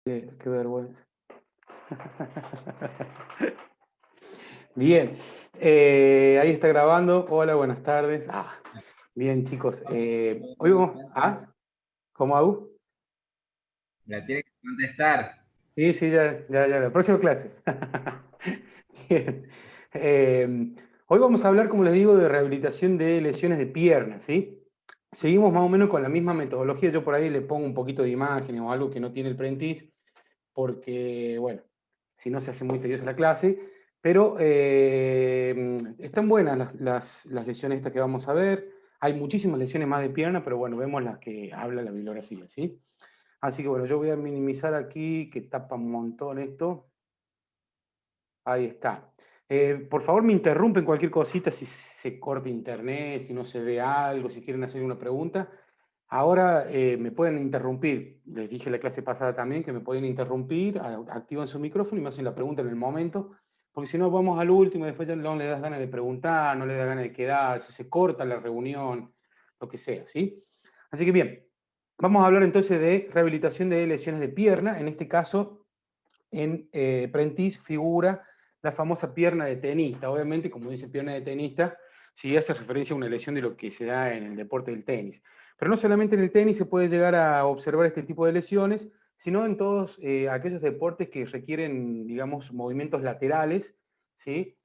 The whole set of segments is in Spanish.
Qué vergüenza. Bien, ahí está grabando. Hola, buenas tardes. Bien, chicos. Hoy vamos. ¿Cómo hago? La tiene que contestar. Sí, sí, ya. La próxima clase. Bien. Hoy vamos a hablar, como les digo, de rehabilitación de lesiones de piernas, ¿sí? Seguimos más o menos con la misma metodología. Yo por ahí le pongo un poquito de imagen o algo que no tiene el Prentice, porque, bueno, si no se hace muy tediosa la clase, pero están buenas las lesiones estas que vamos a ver. Hay muchísimas lesiones más de pierna, pero bueno, vemos las que habla la bibliografía, ¿sí? Así que bueno, yo voy a minimizar aquí, que tapa un montón esto. Ahí está. Por favor, me interrumpen cualquier cosita si se corta internet, si no se ve algo, si quieren hacer una pregunta. Ahora me pueden interrumpir. Les dije la clase pasada también que me pueden interrumpir, activan su micrófono y me hacen la pregunta en el momento, porque si no vamos al último y después ya no le das ganas de preguntar, no le das ganas de quedarse, se corta la reunión, lo que sea, ¿sí? Así que bien, vamos a hablar entonces de rehabilitación de lesiones de pierna. En este caso, en Prentice figura la famosa pierna de tenista. Obviamente, como dice pierna de tenista, sí hace referencia a una lesión de lo que se da en el deporte del tenis. Pero no solamente en el tenis se puede llegar a observar este tipo de lesiones, sino en todos aquellos deportes que requieren, digamos, movimientos laterales, ¿sí?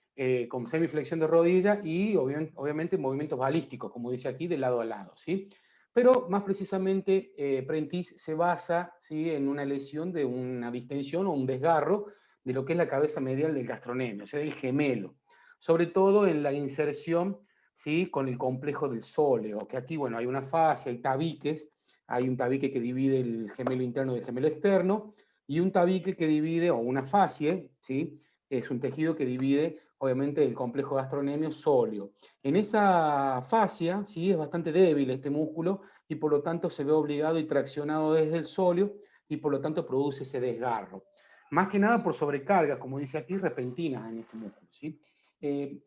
Con semiflexión de rodilla y obviamente movimientos balísticos, como dice aquí, de lado a lado, ¿sí? Pero más precisamente, Prentice se basa, ¿sí?, en una lesión de una distensión o un desgarro de lo que es la cabeza medial del gastrocnemio, o sea, del gemelo. Sobre todo en la inserción, ¿sí?, con el complejo del sóleo, que aquí, bueno, hay una fascia, hay tabiques, hay un tabique que divide el gemelo interno del gemelo externo, y un tabique que divide, o una fascia, ¿sí?, es un tejido que divide, obviamente, el complejo gastrocnemio sóleo. En esa fascia, ¿sí?, es bastante débil este músculo, y por lo tanto se ve obligado y traccionado desde el sóleo y por lo tanto produce ese desgarro. Más que nada por sobrecarga, como dice aquí, repentinas en este músculo, ¿sí?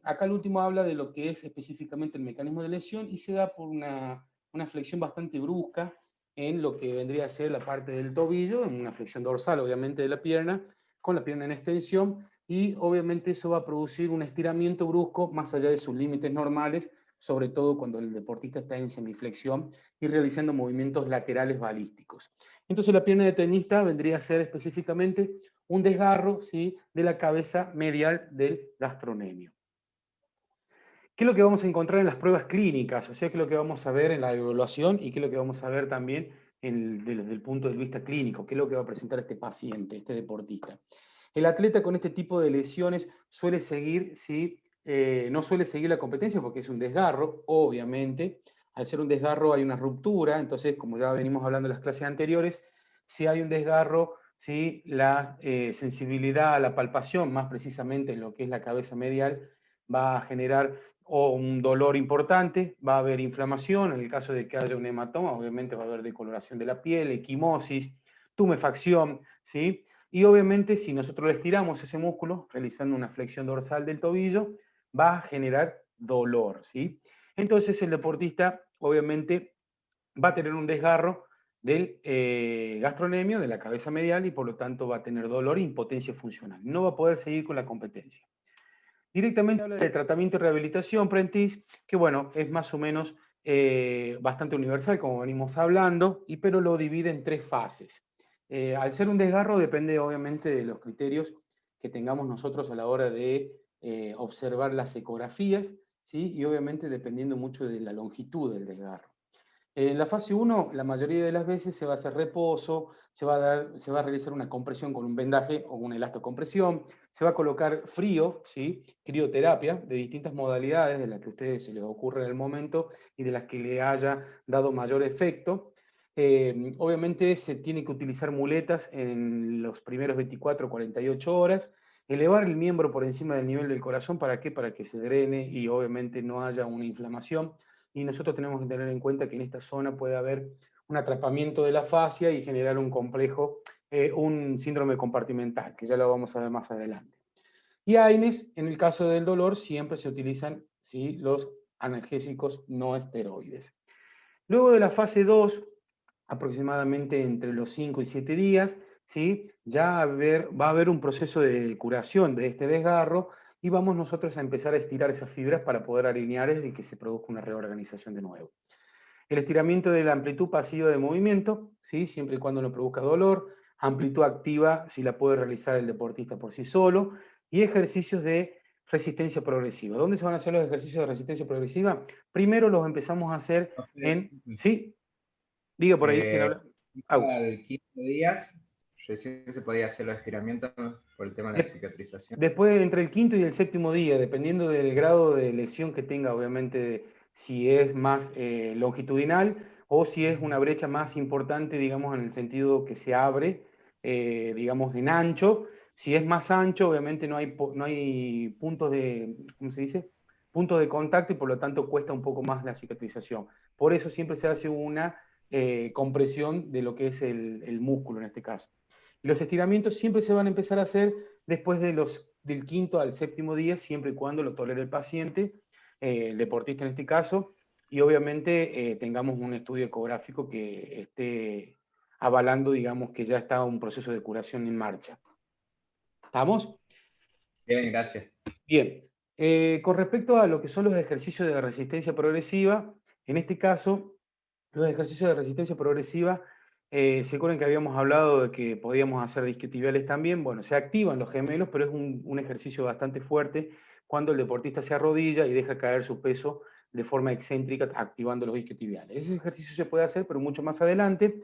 Acá el último habla de lo que es específicamente el mecanismo de lesión y se da por una flexión bastante brusca en lo que vendría a ser la parte del tobillo, en una flexión dorsal obviamente de la pierna, con la pierna en extensión, y obviamente eso va a producir un estiramiento brusco más allá de sus límites normales, sobre todo cuando el deportista está en semiflexión y realizando movimientos laterales balísticos. Entonces la pierna de tenista vendría a ser específicamente un desgarro, ¿sí?, de la cabeza medial del gastrocnemio. ¿Qué es lo que vamos a encontrar en las pruebas clínicas? O sea, ¿qué es lo que vamos a ver en la evaluación y qué es lo que vamos a ver también desde el punto de vista clínico? ¿Qué es lo que va a presentar este paciente, este deportista? El atleta con este tipo de lesiones suele seguir, ¿sí? No suele seguir la competencia porque es un desgarro, obviamente. Al ser un desgarro hay una ruptura, entonces, como ya venimos hablando en las clases anteriores, si hay un desgarro, ¿sí?, la sensibilidad a la palpación, más precisamente en lo que es la cabeza medial, va a generar o un dolor importante, va a haber inflamación, en el caso de que haya un hematoma, obviamente va a haber decoloración de la piel, equimosis, tumefacción, ¿sí? Y obviamente si nosotros le estiramos ese músculo, realizando una flexión dorsal del tobillo, va a generar dolor, ¿sí? Entonces el deportista obviamente va a tener un desgarro del gastrocnemio, de la cabeza medial, y por lo tanto va a tener dolor e impotencia funcional. No va a poder seguir con la competencia. Directamente habla de tratamiento y rehabilitación, Prentice, que bueno, es más o menos bastante universal, como venimos hablando, pero lo divide en tres fases. Al ser un desgarro, depende obviamente de los criterios que tengamos nosotros a la hora de observar las ecografías, ¿sí? Y obviamente dependiendo mucho de la longitud del desgarro. En la fase uno, la mayoría de las veces se va a hacer reposo, se va a realizar una compresión con un vendaje o una elastocompresión, se va a colocar frío, ¿sí?, crioterapia de distintas modalidades de las que a ustedes se les ocurre en el momento y de las que le haya dado mayor efecto. Obviamente se tiene que utilizar muletas en los primeros 24 o 48 horas, elevar el miembro por encima del nivel del corazón, ¿para qué? Para que se drene y obviamente no haya una inflamación, y nosotros tenemos que tener en cuenta que en esta zona puede haber un atrapamiento de la fascia y generar un complejo, un síndrome compartimental, que ya lo vamos a ver más adelante. Y AINES, en el caso del dolor, siempre se utilizan, ¿sí?, los analgésicos no esteroides. Luego de la fase 2, aproximadamente entre los 5 y 7 días, ¿sí? Ya va a haber un proceso de curación de este desgarro y vamos nosotros a empezar a estirar esas fibras para poder alinear y que se produzca una reorganización de nuevo. El estiramiento de la amplitud pasiva de movimiento, ¿sí? Siempre y cuando no produzca dolor, amplitud activa si la puede realizar el deportista por sí solo, y ejercicios de resistencia progresiva. ¿Dónde se van a hacer los ejercicios de resistencia progresiva? Primero los empezamos a hacer en... ¿Sí? Diga por ahí, ¿quién habla? Agus. Al 15 días, recién se podía hacer los estiramientos por el tema de la cicatrización. Después, entre el quinto y el séptimo día, dependiendo del grado de lesión que tenga, obviamente, si es más longitudinal o si es una brecha más importante, digamos, en el sentido que se abre, digamos, en ancho. Si es más ancho, obviamente no hay puntos de, ¿cómo se dice? Puntos de contacto y por lo tanto cuesta un poco más la cicatrización. Por eso siempre se hace una compresión de lo que es el músculo en este caso. Y los estiramientos siempre se van a empezar a hacer después del quinto al séptimo día, siempre y cuando lo tolere el paciente, el deportista en este caso, y obviamente tengamos un estudio ecográfico que esté avalando, digamos, que ya está un proceso de curación en marcha. ¿Estamos? Bien, gracias. Bien. Con respecto a lo que son los ejercicios de resistencia progresiva, en este caso, los ejercicios de resistencia progresiva, ¿se acuerdan que habíamos hablado de que podíamos hacer disquiotibiales también? Bueno, se activan los gemelos, pero es un ejercicio bastante fuerte cuando el deportista se arrodilla y deja caer su peso de forma excéntrica, activando los isquiotibiales. Ese ejercicio se puede hacer, pero mucho más adelante.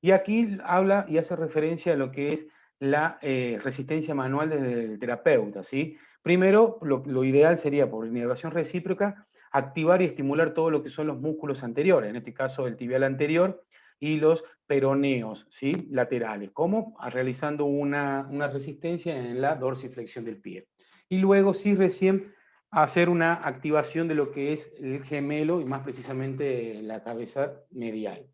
Y aquí habla y hace referencia a lo que es la resistencia manual del terapeuta, ¿sí? Primero, lo ideal sería, por inervación recíproca, activar y estimular todo lo que son los músculos anteriores, en este caso el tibial anterior y los peroneos, ¿sí? Laterales, como realizando una resistencia en la dorsiflexión del pie. Y luego, sí, recién hacer una activación de lo que es el gemelo y más precisamente la cabeza medial.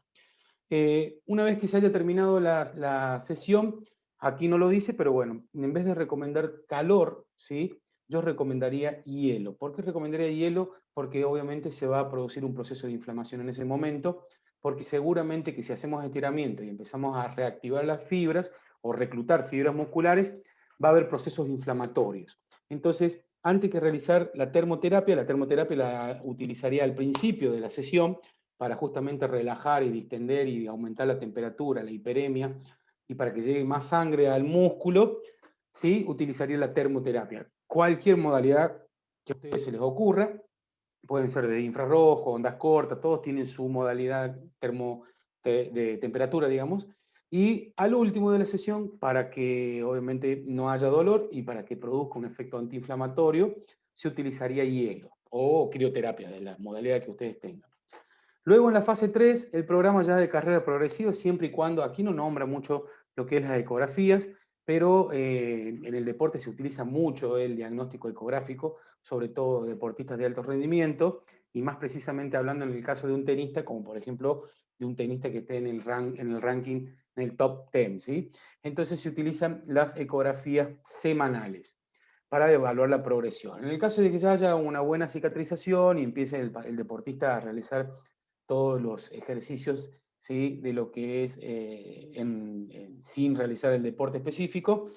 Una vez que se haya terminado la sesión, aquí no lo dice, pero bueno, en vez de recomendar calor, ¿sí? Yo recomendaría hielo. ¿Por qué recomendaría hielo? Porque obviamente se va a producir un proceso de inflamación en ese momento, porque seguramente que si hacemos estiramiento y empezamos a reactivar las fibras o reclutar fibras musculares, va a haber procesos inflamatorios. Entonces, antes que realizar la termoterapia la utilizaría al principio de la sesión para justamente relajar y distender y aumentar la temperatura, la hiperemia, y para que llegue más sangre al músculo, ¿sí? Utilizaría la termoterapia. Cualquier modalidad que a ustedes se les ocurra, pueden ser de infrarrojo, ondas cortas, todos tienen su modalidad de temperatura, digamos, y al último de la sesión, para que obviamente no haya dolor y para que produzca un efecto antiinflamatorio, se utilizaría hielo o crioterapia, de la modalidad que ustedes tengan. Luego en la fase 3, el programa ya de carrera progresiva, siempre y cuando, aquí no nombra mucho lo que es las ecografías, pero en el deporte se utiliza mucho el diagnóstico ecográfico, sobre todo deportistas de alto rendimiento, y más precisamente hablando en el caso de un tenista, como por ejemplo de un tenista que esté en el ranking, en el top 10, ¿sí? Entonces se utilizan las ecografías semanales para evaluar la progresión. En el caso de que ya haya una buena cicatrización y empiece el deportista a realizar todos los ejercicios, ¿sí? De lo que es sin realizar el deporte específico.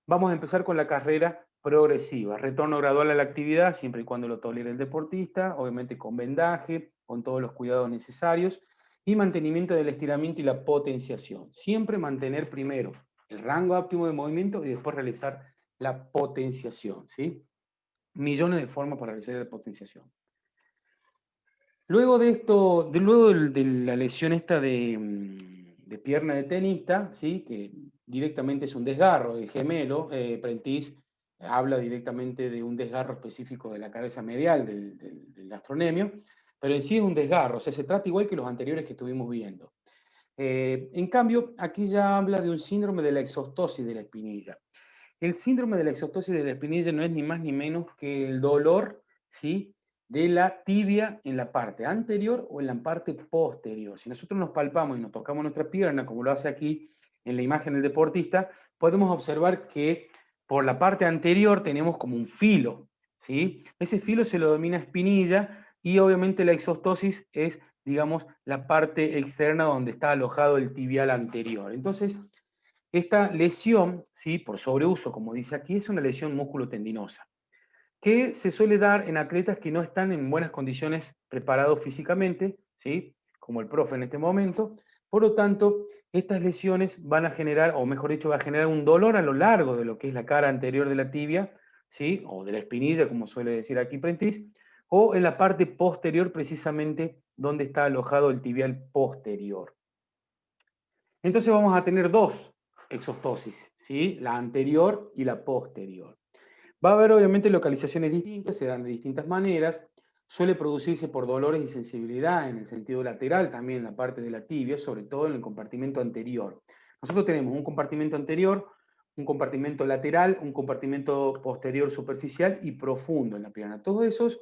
Vamos a empezar con la carrera progresiva, retorno gradual a la actividad, siempre y cuando lo tolere el deportista, obviamente con vendaje, con todos los cuidados necesarios, y mantenimiento del estiramiento y la potenciación. Siempre mantener primero el rango óptimo de movimiento y después realizar la potenciación, ¿sí? Millones de formas para realizar la potenciación. Luego de esto, luego de la lesión esta de pierna de tenista, ¿sí? Que directamente es un desgarro del gemelo, Prentice habla directamente de un desgarro específico de la cabeza medial del gastronemio, pero en sí es un desgarro, o sea, se trata igual que los anteriores que estuvimos viendo. En cambio, aquí ya habla de un síndrome de la exostosis de la espinilla. El síndrome de la exostosis de la espinilla no es ni más ni menos que el dolor, ¿sí? De la tibia en la parte anterior o en la parte posterior. Si nosotros nos palpamos y nos tocamos nuestra pierna, como lo hace aquí en la imagen del deportista, podemos observar que por la parte anterior tenemos como un filo, ¿sí? Ese filo se lo domina espinilla y obviamente la exostosis es, digamos, la parte externa donde está alojado el tibial anterior. Entonces, esta lesión, ¿sí? Por sobreuso, como dice aquí, es una lesión músculo-tendinosa, que se suele dar en atletas que no están en buenas condiciones preparados físicamente, ¿sí? Como el profe en este momento. Por lo tanto, estas lesiones van a generar, o mejor dicho, va a generar un dolor a lo largo de lo que es la cara anterior de la tibia, ¿sí? O de la espinilla, como suele decir aquí Prentice, o en la parte posterior, precisamente donde está alojado el tibial posterior. Entonces vamos a tener dos exostosis, ¿sí? La anterior y la posterior. Va a haber obviamente localizaciones distintas, se dan de distintas maneras. Suele producirse por dolores y sensibilidad en el sentido lateral, también en la parte de la tibia, sobre todo en el compartimento anterior. Nosotros tenemos un compartimento anterior, un compartimento lateral, un compartimento posterior superficial y profundo en la pierna. Todos esos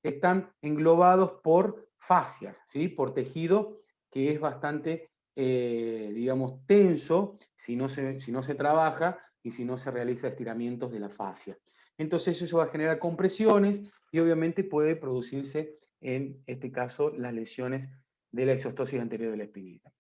están englobados por fascias, ¿sí? Por tejido que es bastante, digamos, tenso si no se trabaja y si no se realiza estiramientos de la fascia. Entonces eso va a generar compresiones y obviamente puede producirse, en este caso, las lesiones de la exostosis anterior de la espinilla.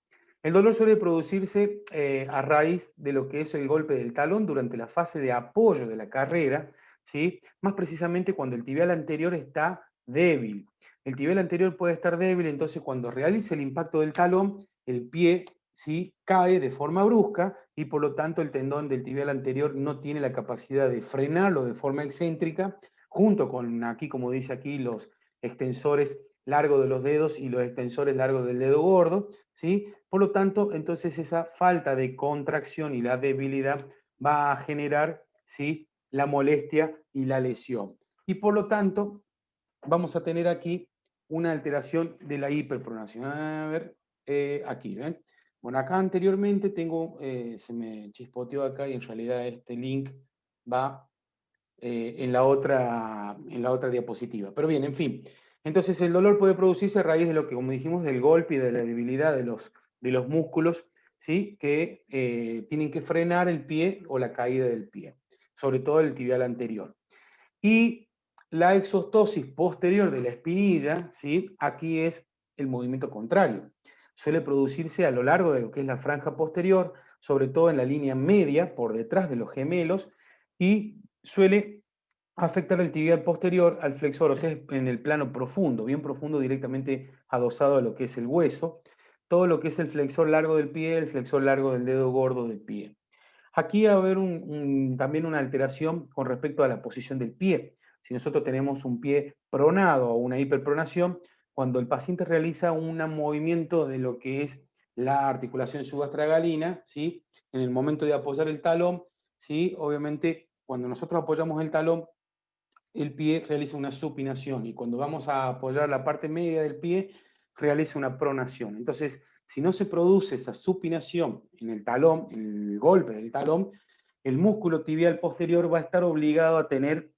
El dolor suele producirse a raíz de lo que es el golpe del talón durante la fase de apoyo de la carrera, ¿sí? Más precisamente cuando el tibial anterior está débil. El tibial anterior puede estar débil, entonces cuando realiza el impacto del talón, el pie, ¿sí?, cae de forma brusca y por lo tanto el tendón del tibial anterior no tiene la capacidad de frenarlo de forma excéntrica, junto con aquí, como dice aquí, los extensores largos de los dedos y los extensores largos del dedo gordo, ¿sí? Por lo tanto, entonces esa falta de contracción y la debilidad va a generar, ¿sí?, la molestia y la lesión. Y por lo tanto, vamos a tener aquí una alteración de la hiperpronación. A ver, aquí, ¿ven? Bueno, acá anteriormente tengo, se me chispoteó acá y en realidad este link va en la otra diapositiva. Pero bien, en fin. Entonces el dolor puede producirse a raíz de lo que, como dijimos, del golpe y de la debilidad de los músculos, ¿sí?, que tienen que frenar el pie o la caída del pie, sobre todo el tibial anterior. Y la exostosis posterior de la espinilla, ¿sí?, aquí es el movimiento contrario. Suele producirse a lo largo de lo que es la franja posterior, sobre todo en la línea media, por detrás de los gemelos, y suele afectar el tibial posterior al flexor, o sea, en el plano profundo, bien profundo, directamente adosado a lo que es el hueso, todo lo que es el flexor largo del pie, el flexor largo del dedo gordo del pie. Aquí va a haber también una alteración con respecto a la posición del pie. Si nosotros tenemos un pie pronado o una hiperpronación, cuando el paciente realiza un movimiento de lo que es la articulación subastragalina, ¿sí?, en el momento de apoyar el talón, ¿sí?, obviamente cuando nosotros apoyamos el talón, el pie realiza una supinación y cuando vamos a apoyar la parte media del pie, realiza una pronación. Entonces, si no se produce esa supinación en el talón, en el golpe del talón, el músculo tibial posterior va a estar obligado a tener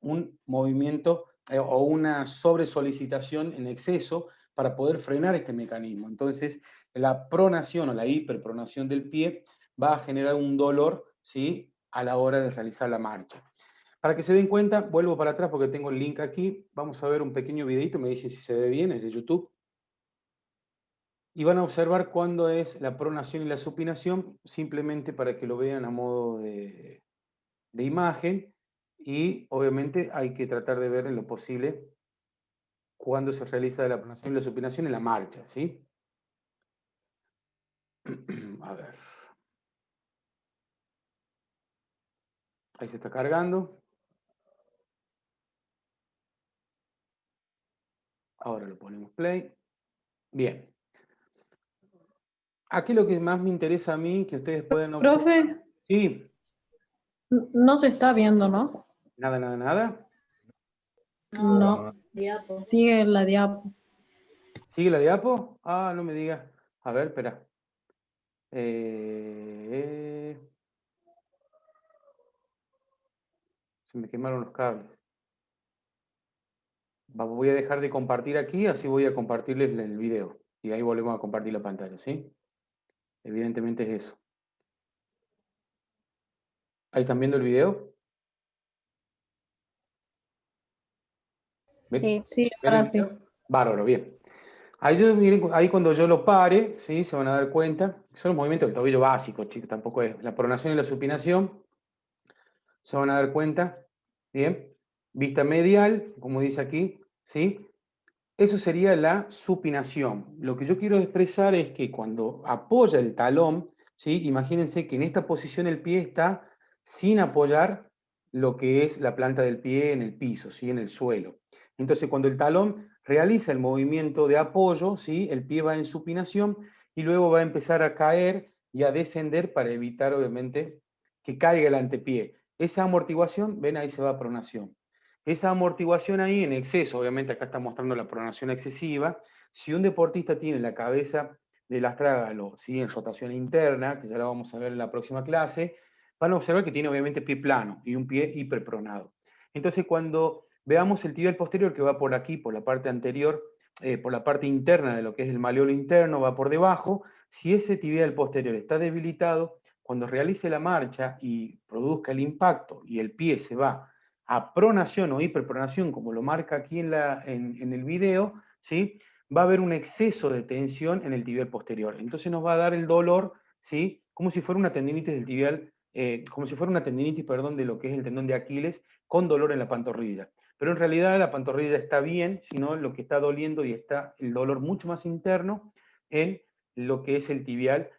un movimiento o una sobresolicitación en exceso para poder frenar este mecanismo. Entonces, la pronación o la hiperpronación del pie va a generar un dolor, ¿sí?, a la hora de realizar la marcha. Para que se den cuenta, vuelvo para atrás porque tengo el link aquí. Vamos a ver un pequeño videito, me dicen si se ve bien, es de YouTube. Y van a observar cuándo es la pronación y la supinación, simplemente para que lo vean a modo de imagen. Y obviamente hay que tratar de ver en lo posible cuándo se realiza la pronación y la supinación en la marcha, ¿sí? A ver, ahí se está cargando. Ahora lo ponemos play. Bien. Aquí lo que más me interesa a mí, que ustedes puedan Profe, observar. Sí, no se está viendo, ¿no? nada, nada, nada. No, sigue la diapo. ¿Sigue la diapo? Ah, no me digas. A ver, espera. Eh, Se me quemaron los cables. Voy a dejar de compartir aquí, así voy a compartirles el video. Y ahí volvemos a compartir la pantalla, ¿sí? Evidentemente es eso. ¿Ahí están viendo el video? ¿Ven? Sí, ¿Ven el ahora sí. video? Bárbaro, bien. Miren, ahí cuando yo lo pare, ¿sí? Se van a dar cuenta, son los movimientos del tobillo básicos, chicos, tampoco es la pronación y la supinación, se van a dar cuenta, bien, vista medial, como dice aquí, ¿sí? Eso sería la supinación. Lo que yo quiero expresar es que cuando apoya el talón, ¿sí? Imagínense que en esta posición el pie está sin apoyar lo que es la planta del pie en el piso, ¿sí? En el suelo. Entonces, cuando el talón realiza el movimiento de apoyo, ¿sí? El pie va en supinación y luego va a empezar a caer y a descender para evitar, obviamente, que caiga el antepié. Esa amortiguación, ven, ahí se va a pronación. Esa amortiguación ahí en exceso, obviamente acá está mostrando la pronación excesiva. Si un deportista tiene la cabeza del astrágalo, ¿sí? En rotación interna, que ya la vamos a ver en la próxima clase, van a observar que tiene obviamente pie plano y un pie hiperpronado. Entonces, cuando veamos el tibial posterior que va por aquí, por la parte anterior, por la parte interna de lo que es el malleolo interno, va por debajo, si ese tibial posterior está debilitado, cuando realice la marcha y produzca el impacto y el pie se va a pronación o hiperpronación, como lo marca aquí en el video, ¿sí? Va a haber un exceso de tensión en el tibial posterior. Entonces nos va a dar el dolor, ¿sí? Como si fuera una tendinitis del tibial, como si fuera una tendinitis, perdón, de lo que es el tendón de Aquiles, con dolor en la pantorrilla. Pero en realidad la pantorrilla está bien, sino lo que está doliendo y está el dolor mucho más interno en lo que es el tibial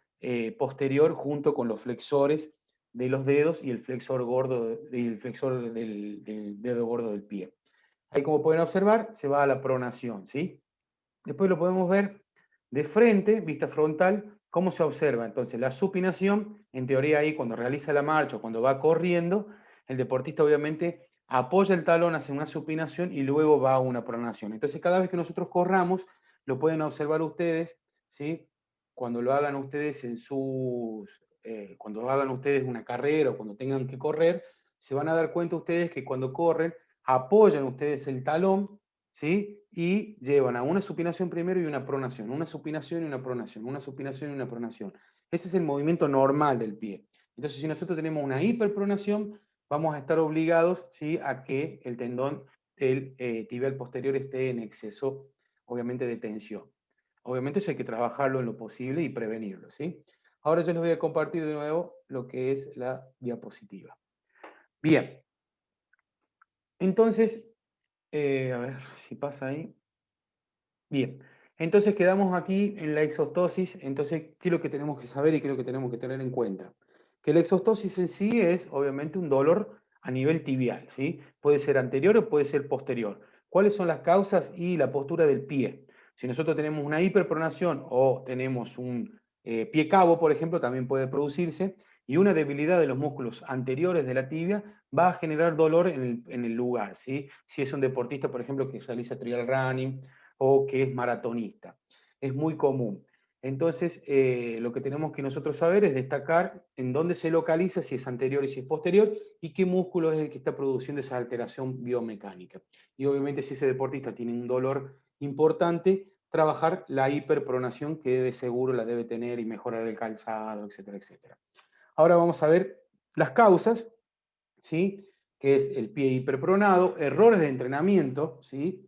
posterior junto con los flexores de los dedos y el flexor gordo y el flexor del dedo gordo del pie. Ahí, como pueden observar, se va a la pronación, ¿sí? Después lo podemos ver de frente, vista frontal, cómo se observa. Entonces, la supinación, en teoría ahí cuando realiza la marcha o cuando va corriendo, el deportista obviamente apoya el talón hacia una supinación y luego va a una pronación. Entonces, cada vez que nosotros corramos, lo pueden observar ustedes, ¿sí? Cuando lo hagan ustedes cuando hagan ustedes una carrera o cuando tengan que correr, se van a dar cuenta ustedes que cuando corren, apoyan ustedes el talón, ¿sí? Y llevan a una supinación primero y una pronación, una supinación y una pronación, una supinación y una pronación. Ese es el movimiento normal del pie. Entonces, si nosotros tenemos una hiperpronación, vamos a estar obligados, ¿sí? A que el tendón del tibial posterior esté en exceso, obviamente, de tensión. Obviamente eso hay que trabajarlo en lo posible y prevenirlo, ¿sí? Ahora yo les voy a compartir de nuevo lo que es la diapositiva. Bien, entonces, a ver si pasa ahí. Bien, entonces quedamos aquí en la exostosis. Entonces, ¿qué es lo que tenemos que saber y qué es lo que tenemos que tener en cuenta? Que la exostosis en sí es obviamente un dolor a nivel tibial, ¿sí? Puede ser anterior o puede ser posterior. ¿Cuáles son las causas y la postura del pie? Si nosotros tenemos una hiperpronación o tenemos un pie cabo, por ejemplo, también puede producirse, y una debilidad de los músculos anteriores de la tibia va a generar dolor en el lugar, ¿sí? Si es un deportista, por ejemplo, que realiza trial running, o que es maratonista. Es muy común. Entonces, lo que tenemos que nosotros saber es destacar en dónde se localiza, si es anterior y si es posterior, y qué músculo es el que está produciendo esa alteración biomecánica. Y obviamente si ese deportista tiene un dolor importante, trabajar la hiperpronación que de seguro la debe tener y mejorar el calzado, etcétera, etcétera. Ahora vamos a ver las causas, ¿sí? Que es el pie hiperpronado, errores de entrenamiento, ¿sí?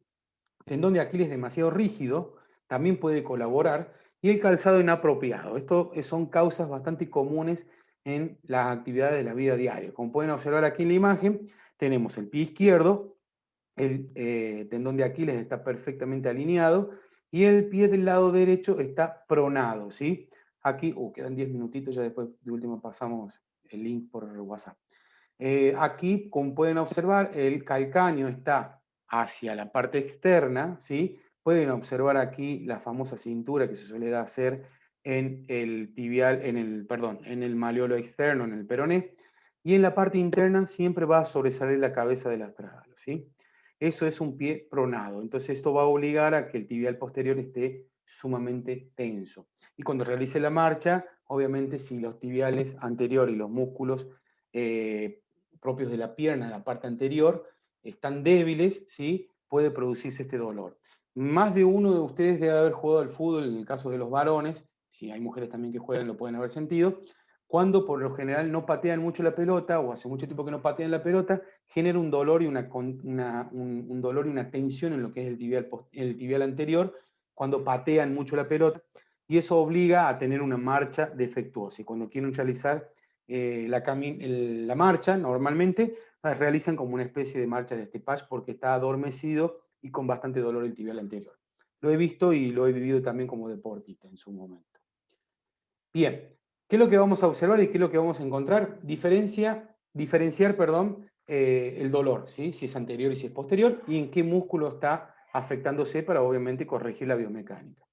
Tendón de Aquiles demasiado rígido también puede colaborar, y el calzado inapropiado. Esto son causas bastante comunes en las actividades de la vida diaria. Como pueden observar aquí en la imagen, tenemos el pie izquierdo, el tendón de Aquiles está perfectamente alineado y el pie del lado derecho está pronado, ¿sí? Aquí, quedan 10 minutitos, ya después de último pasamos el link por WhatsApp. Aquí, como pueden observar, el calcáneo está hacia la parte externa, ¿sí? Pueden observar aquí la famosa cintura que se suele hacer en el tibial, en el malleolo externo, en el peroné, y en la parte interna siempre va a sobresalir la cabeza del astrágalo, ¿sí? Eso es un pie pronado, entonces esto va a obligar a que el tibial posterior esté sumamente tenso. Y cuando realice la marcha, obviamente si los tibiales anteriores y los músculos propios de la pierna, la parte anterior, están débiles, ¿sí? Puede producirse este dolor. Más de uno de ustedes debe haber jugado al fútbol, en el caso de los varones, si hay mujeres también que juegan lo pueden haber sentido, cuando por lo general no patean mucho la pelota o hace mucho tiempo que no patean la pelota, genera un dolor y un dolor y una tensión en lo que es el tibial anterior cuando patean mucho la pelota, y eso obliga a tener una marcha defectuosa. Y cuando quieren realizar la marcha, normalmente realizan como una especie de marcha de stepage porque está adormecido y con bastante dolor el tibial anterior. Lo he visto y lo he vivido también como deportista en su momento. Bien, ¿qué es lo que vamos a observar y qué es lo que vamos a encontrar? Diferenciar, el dolor, ¿sí? Si es anterior y si es posterior, y en qué músculo está afectándose para obviamente corregir la biomecánica.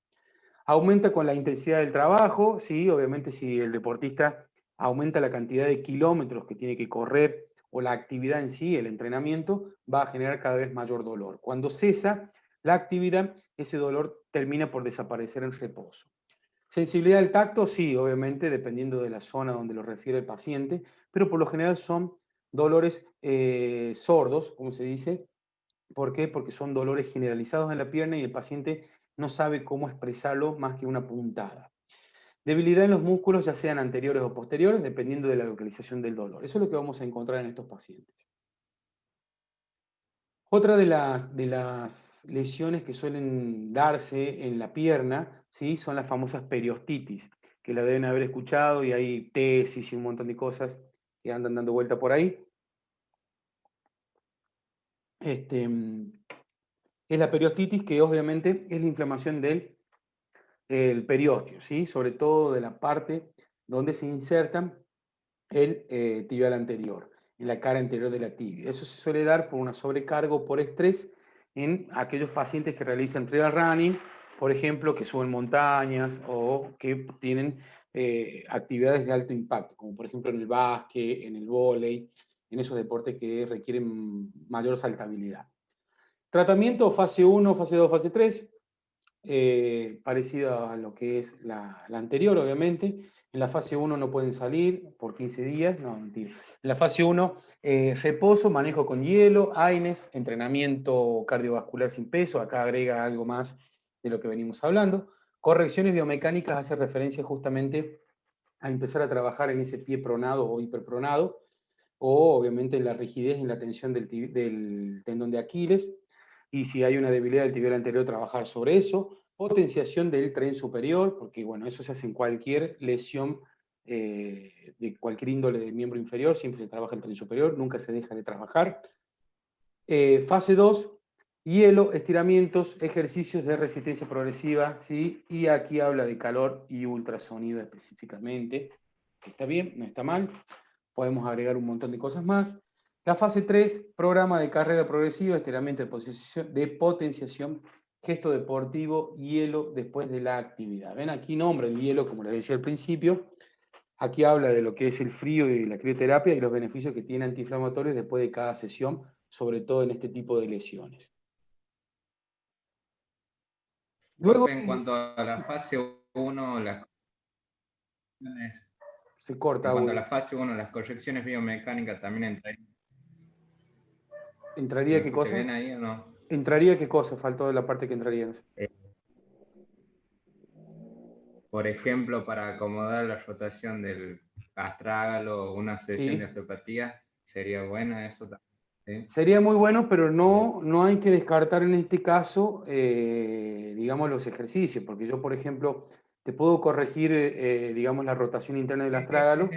Aumenta con la intensidad del trabajo, ¿sí? Obviamente si el deportista aumenta la cantidad de kilómetros que tiene que correr o la actividad en sí, el entrenamiento, va a generar cada vez mayor dolor. Cuando cesa la actividad, ese dolor termina por desaparecer en reposo. Sensibilidad al tacto, sí, obviamente, dependiendo de la zona donde lo refiere el paciente, pero por lo general son dolores sordos, como se dice. ¿Por qué? Porque son dolores generalizados en la pierna y el paciente no sabe cómo expresarlo más que una puntada. Debilidad en los músculos, ya sean anteriores o posteriores, dependiendo de la localización del dolor. Eso es lo que vamos a encontrar en estos pacientes. Otra de las lesiones que suelen darse en la pierna, ¿sí? Son las famosas periostitis, que la deben haber escuchado y hay tesis y un montón de cosas que andan dando vuelta por ahí. Es la periostitis, que obviamente es la inflamación del periósteo, ¿sí? Sobre todo de la parte donde se insertan el tibial anterior, en la cara anterior de la tibia. Eso se suele dar por una sobrecarga o por estrés en aquellos pacientes que realizan trail running, por ejemplo, que suben montañas o que tienen actividades de alto impacto, como por ejemplo en el básquet, en el vóley, en esos deportes que requieren mayor saltabilidad. Tratamiento fase 1, fase 2, fase 3, parecido a lo que es la anterior, obviamente. En la fase 1 no pueden salir por 15 días, no, mentira. En la fase 1, reposo, manejo con hielo, AINES, entrenamiento cardiovascular sin peso, acá agrega algo más de lo que venimos hablando. Correcciones biomecánicas hace referencia justamente a empezar a trabajar en ese pie pronado o hiperpronado, o obviamente en la rigidez y en la tensión del tendón de Aquiles, y si hay una debilidad del tibial anterior, trabajar sobre eso. Potenciación del tren superior, porque bueno, eso se hace en cualquier lesión de cualquier índole del miembro inferior, siempre se trabaja el tren superior, nunca se deja de trabajar. Fase 2, hielo, estiramientos, ejercicios de resistencia progresiva, ¿sí? Y aquí habla de calor y ultrasonido específicamente. Está bien, no está mal. Podemos agregar un montón de cosas más. La fase 3, programa de carrera progresiva, estiramiento de potenciación, gesto deportivo, hielo después de la actividad. Ven, aquí nombra el hielo, como les decía al principio. Aquí habla de lo que es el frío y la crioterapia y los beneficios que tiene antiinflamatorios después de cada sesión, sobre todo en este tipo de lesiones. Luego, En cuanto a la fase 1, se corta. En cuanto a la fase 1, las correcciones biomecánicas también entrarían. ¿Entraría qué cosa? ¿Bien ahí o no? ¿Entraría qué cosa? Faltó la parte que entraría. No sé. Por ejemplo, para acomodar la rotación del astrágalo o una sesión Sí. de osteopatía, sería buena eso también. ¿Sí? Sería muy bueno, pero no hay que descartar en este caso, digamos, los ejercicios, porque yo, por ejemplo, te puedo corregir, digamos, la rotación interna del astrágalo,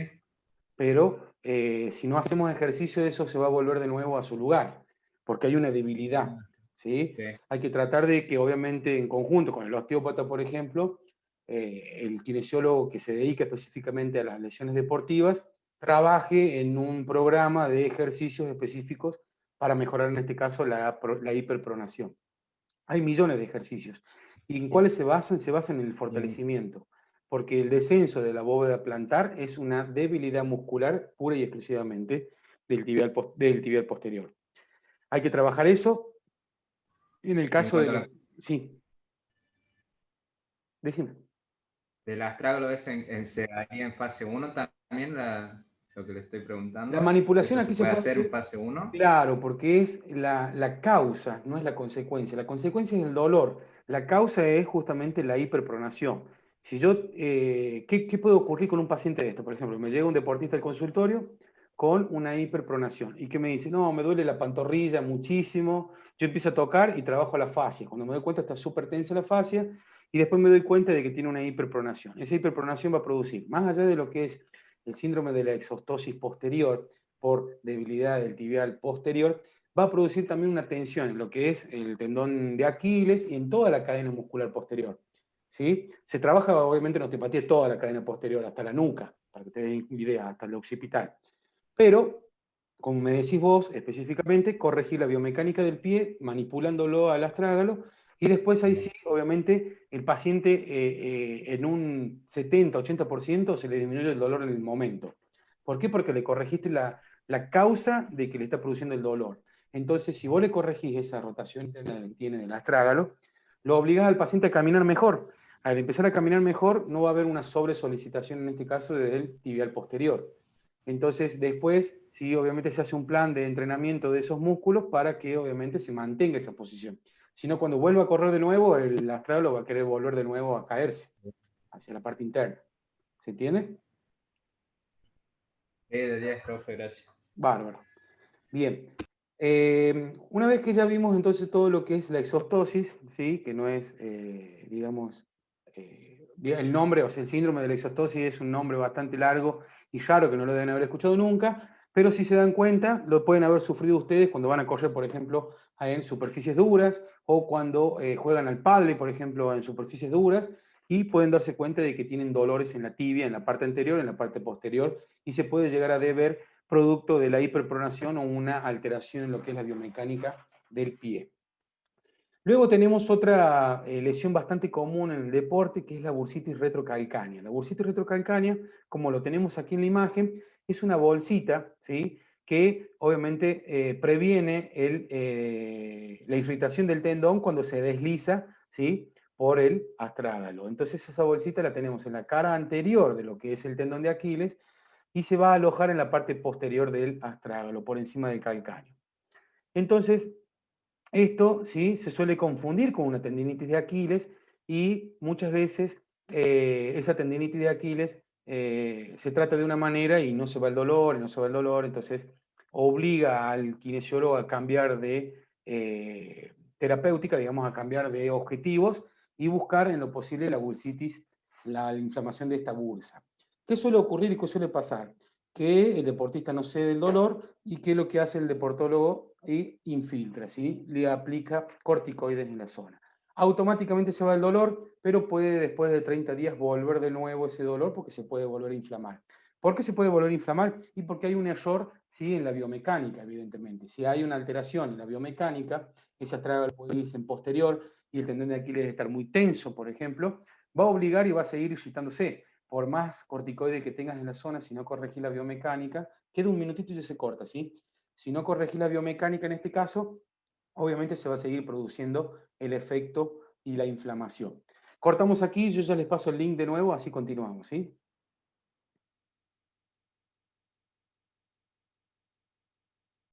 pero si no hacemos ejercicio, eso se va a volver de nuevo a su lugar, porque hay una debilidad, ¿sí? Sí. Hay que tratar de que, obviamente, en conjunto con el osteópata, por ejemplo, el kinesiólogo que se dedica específicamente a las lesiones deportivas, trabaje en un programa de ejercicios específicos para mejorar, en este caso, la hiperpronación. Hay millones de ejercicios. ¿Y en cuáles se basan? Se basan en el fortalecimiento, porque el descenso de la bóveda plantar es una debilidad muscular pura y exclusivamente del tibial posterior. Hay que trabajar eso. En el caso de los... Sí. Decime. Del astrágalo se haría en fase 1 también lo que le estoy preguntando. La manipulación ¿Eso aquí se puede hacer en fase 1? Claro, porque es la causa, no es la consecuencia. La consecuencia es el dolor. La causa es justamente la hiperpronación. Si yo, ¿qué puede ocurrir con un paciente de esto? Por ejemplo, me llega un deportista al consultorio con una hiperpronación. ¿Y qué me dice? No, me duele la pantorrilla muchísimo. Yo empiezo a tocar y trabajo la fascia. Cuando me doy cuenta está súper tensa la fascia y después me doy cuenta de que tiene una hiperpronación. Esa hiperpronación va a producir, más allá de lo que es el síndrome de la exostosis posterior por debilidad del tibial posterior, va a producir también una tensión en lo que es el tendón de Aquiles y en toda la cadena muscular posterior. ¿Sí? Se trabaja obviamente en osteopatía toda la cadena posterior, hasta la nuca, para que te den idea, hasta el occipital. Pero, como me decís vos específicamente, corregir la biomecánica del pie manipulándolo al astrágalo y después ahí sí, obviamente, el paciente en un 70-80% se le disminuye el dolor en el momento. ¿Por qué? Porque le corregiste la causa de que le está produciendo el dolor. Entonces, si vos le corregís esa rotación interna que tiene del astrágalo, lo obligás al paciente a caminar mejor. Al empezar a caminar mejor, no va a haber una sobresolicitación, en este caso, del tibial posterior. Entonces, después, sí, obviamente se hace un plan de entrenamiento de esos músculos para que, obviamente, se mantenga esa posición. Si no, cuando vuelva a correr de nuevo, el astrágalo va a querer volver de nuevo a caerse hacia la parte interna. ¿Se entiende? De 10, profe, gracias. Bárbaro. Bien. Una vez que ya vimos entonces todo lo que es la exostosis, ¿sí? Que no es, digamos, el nombre, o sea, el síndrome de la exostosis es un nombre bastante largo y raro que no lo deben haber escuchado nunca, pero si se dan cuenta, lo pueden haber sufrido ustedes cuando van a correr, por ejemplo, en superficies duras o cuando juegan al pádel, por ejemplo, en superficies duras, y pueden darse cuenta de que tienen dolores en la tibia, en la parte anterior, en la parte posterior, y se puede llegar a deber producto de la hiperpronación o una alteración en lo que es la biomecánica del pie. Luego tenemos otra lesión bastante común en el deporte, que es la bursitis retrocalcánea. La bursitis retrocalcánea, como lo tenemos aquí en la imagen, es una bolsita, ¿sí? Que obviamente previene la irritación del tendón cuando se desliza, ¿sí? Por el astrágalo. Entonces esa bolsita la tenemos en la cara anterior de lo que es el tendón de Aquiles y se va a alojar en la parte posterior del astrágalo, por encima del calcáneo. Entonces, esto ¿sí? Se suele confundir con una tendinitis de Aquiles y muchas veces esa tendinitis de Aquiles se trata de una manera y no se va el dolor, y no se va el dolor, entonces obliga al kinesiólogo a cambiar de terapéutica, digamos, a cambiar de objetivos y buscar en lo posible la bursitis, la inflamación de esta bursa. ¿Qué suele ocurrir y qué suele pasar? Que el deportista no cede el dolor y que lo que hace el deportólogo y infiltra, ¿sí? Le aplica corticoides en la zona. Automáticamente se va el dolor, pero puede después de 30 días volver de nuevo ese dolor porque se puede volver a inflamar. ¿Por qué se puede volver a inflamar? Y porque hay un error, ¿sí? En la biomecánica, evidentemente. Si hay una alteración en la biomecánica, ese astrágalo puede irse en posterior y el tendón de Aquiles estar muy tenso, por ejemplo, va a obligar y va a seguir irritándose. Por más corticoide que tengas en la zona, si no corregís la biomecánica, queda un minutito y ya se corta, ¿sí? Si no corregís la biomecánica en este caso, obviamente se va a seguir produciendo el efecto y la inflamación. Cortamos aquí, yo ya les paso el link de nuevo, así continuamos, ¿sí?